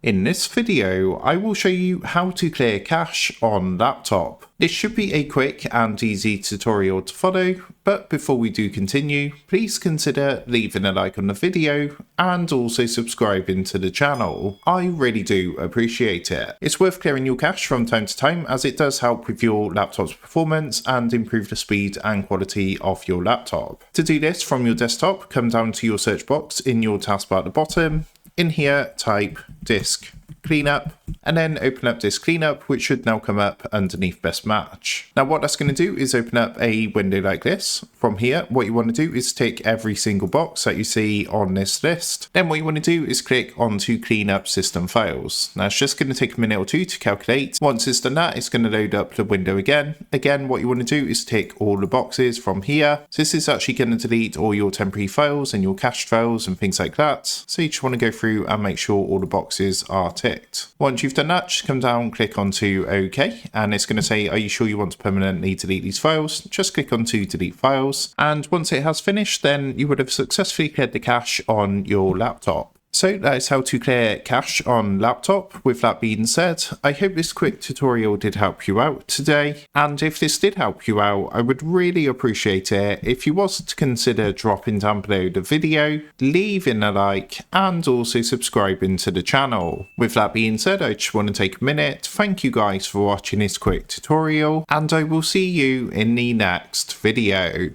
In this video, I will show you how to clear cache on laptop. This should be a quick and easy tutorial to follow, but before we do continue, please consider leaving a like on the video and also subscribing to the channel. I really do appreciate it. It's worth clearing your cache from time to time as it does help with your laptop's performance and improve the speed and quality of your laptop. To do this from your desktop, come down to your search box in your taskbar at the bottom. In here, type disk cleanup and then open up disk cleanup, which should now come up underneath best match. Now what that's going to do is open up a window like this. From here, what you want to do is tick every single box that you see on this list. Then what you want to do is click onto clean up system files. Now it's just going to take a minute or two to calculate. Once it's done that, it's going to load up the window again. Again, what you want to do is tick all the boxes from here. So this is actually going to delete all your temporary files and your cached files and things like that. So you just want to go through and make sure all the boxes are ticked. Once you've done that, just come down, click onto OK, and it's going to say, are you sure you want to permanently delete these files? Just click onto delete files, and once it has finished, then you would have successfully cleared the cache on your laptop. So that is how to clear cache on laptop. With that being said, I hope this quick tutorial did help you out today. And if this did help you out, I would really appreciate it if you was to consider dropping down below the video, leaving a like, and also subscribing to the channel. With that being said, I just want to take a minute to thank you guys for watching this quick tutorial, and I will see you in the next video.